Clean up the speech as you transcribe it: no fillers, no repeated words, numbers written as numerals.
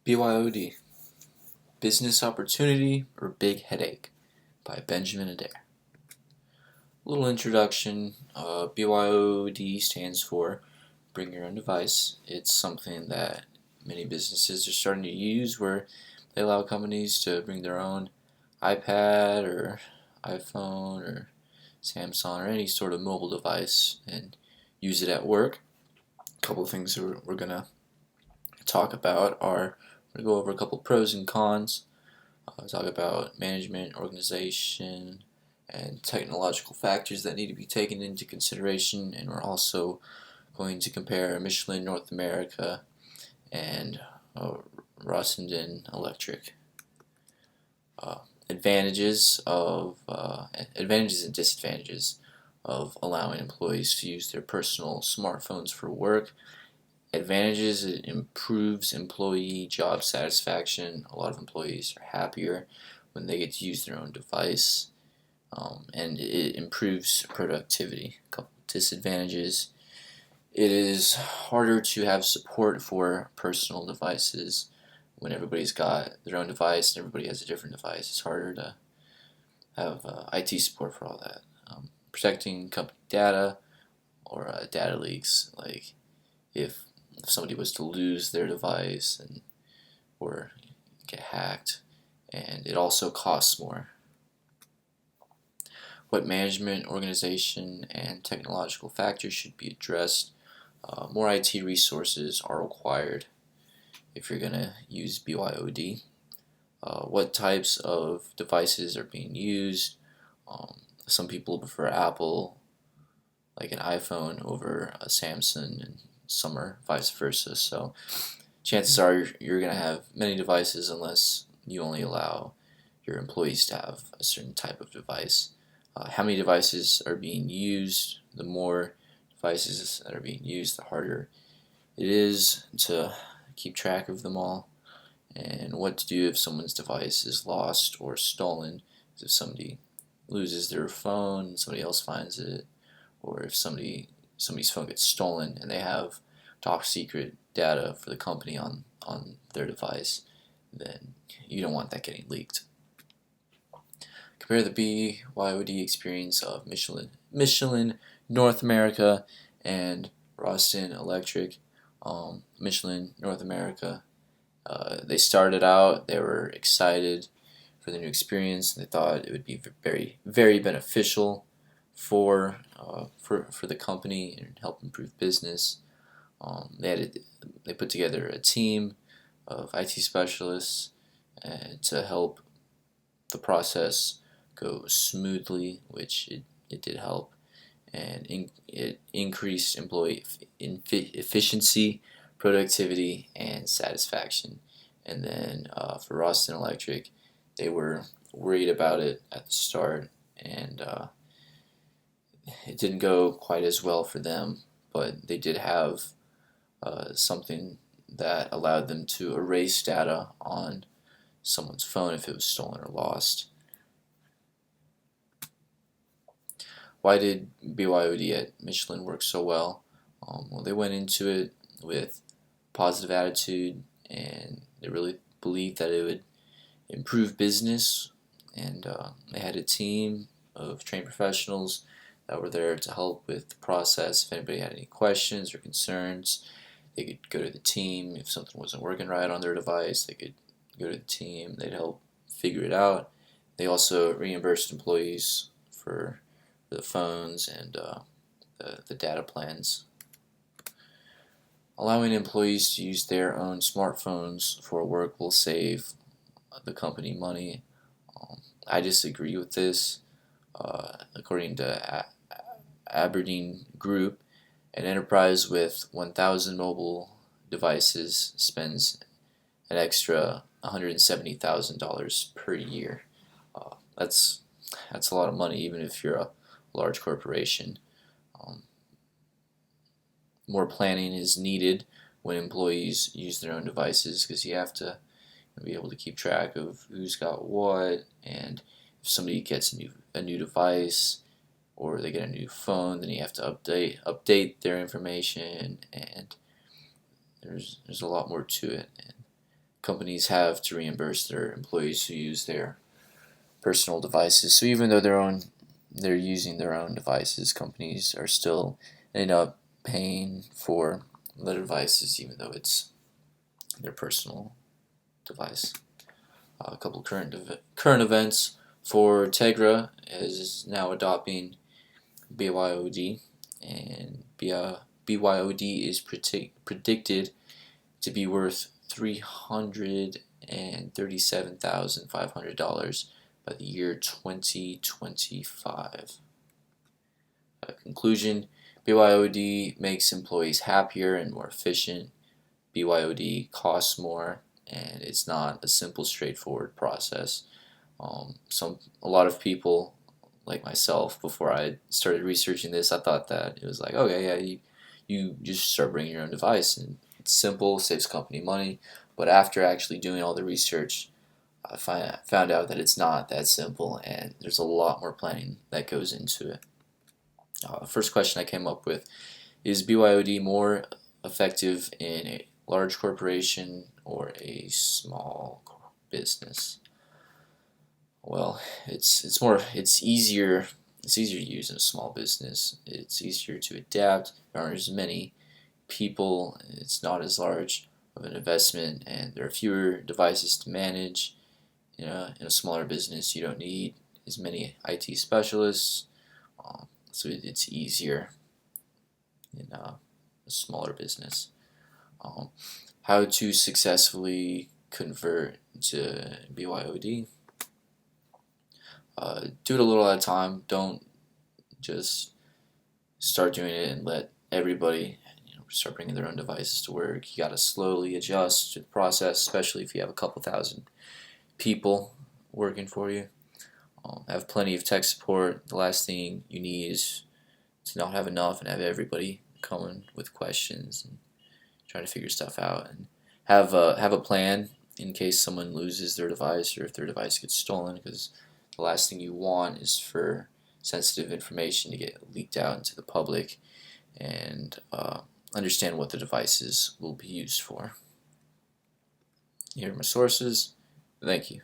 BYOD, Business Opportunity or Big Headache by Benjamin Adair. Little introduction. BYOD stands for Bring Your Own Device. It's something that many businesses are starting to use where they allow companies to bring their own iPad or iPhone or Samsung or any sort of mobile device and use it at work. A couple of things we're going to talk about are we're going to go over a couple pros and cons, talk about management, organization, and technological factors that need to be taken into consideration, and we're also going to compare Michelin North America and Rossenden Electric. Advantages and disadvantages of allowing employees to use their personal smartphones for work. Advantages: it improves employee job satisfaction. A lot of employees are happier when they get to use their own device, and it improves productivity. A couple disadvantages: it is harder to have support for personal devices when everybody's got their own device and everybody has a different device. It's harder to have IT support for all that. Protecting company data or data leaks, like if somebody was to lose their device or get hacked, and it also costs more. What management, organization, and technological factors should be addressed? More IT resources are required if you're going to use BYOD. What types of devices are being used? Some people prefer Apple, like an iPhone, over a Samsung, and some are vice versa. So chances are you're going to have many devices unless you only allow your employees to have a certain type of device. How many devices are being used? The more devices that are being used, the harder it is to keep track of them all. And what to do if someone's device is lost or stolen. If somebody loses their phone, somebody else finds it, or if somebody's phone gets stolen and they have top secret data for the company on their device, then you don't want that getting leaked. Compare the BYOD experience of Michelin North America and Rossenden Electric. Michelin North America, they started out, they were excited for the new experience, and they thought it would be very, very beneficial for the company and help improve business. They put together a team of IT specialists to help the process go smoothly, which it did help, and it increased employee efficiency, productivity, and satisfaction. And then for Rossenden Electric, they were worried about it at the start, and it didn't go quite as well for them, but they did have something that allowed them to erase data on someone's phone if it was stolen or lost. Why did BYOD at Michelin work so well? Well, they went into it with positive attitude, and they really believed that it would improve business, and they had a team of trained professionals that were there to help with the process. If anybody had any questions or concerns, they could go to the team. If something wasn't working right on their device, they could go to the team. They'd help figure it out. They also reimbursed employees for the phones and the data plans. Allowing employees to use their own smartphones for work will save the company money. I disagree with this. According to Aberdeen Group, an enterprise with 1,000 mobile devices spends an extra $170,000 per year. That's a lot of money, even if you're a large corporation. More planning is needed when employees use their own devices, because you have to be able to keep track of who's got what, and if somebody gets a new device or they get a new phone, then you have to update their information, and there's a lot more to it. And companies have to reimburse their employees who use their personal devices. So even though they're using their own devices, companies are still end up paying for the devices, even though it's their personal device. A couple current events. For Tegra is now adopting BYOD, and BYOD is predicted to be worth $337,500 by the year 2025. Conclusion: BYOD makes employees happier and more efficient. BYOD costs more, and it's not a simple, straightforward process. A lot of people, like myself, before I started researching this, I thought that it was like, okay, yeah, you just start bringing your own device, and it's simple, saves company money. But after actually doing all the research, I found out that it's not that simple, and there's a lot more planning that goes into it. First question I came up with is BYOD more effective in a large corporation or a small business? Well, it's easier to use in a small business. It's easier to adapt. There aren't as many people. It's not as large of an investment, and there are fewer devices to manage. In a smaller business, you don't need as many IT specialists, so it's easier in a smaller business. How to successfully convert to BYOD? Do it a little at a time. Don't just start doing it and let everybody start bringing their own devices to work. You got to slowly adjust to the process, especially if you have a couple thousand people working for you. Have plenty of tech support. The last thing you need is to not have enough and have everybody coming with questions and trying to figure stuff out. And have a plan in case someone loses their device or if their device gets stolen, because the last thing you want is for sensitive information to get leaked out into the public. And understand what the devices will be used for. Here are my sources. Thank you.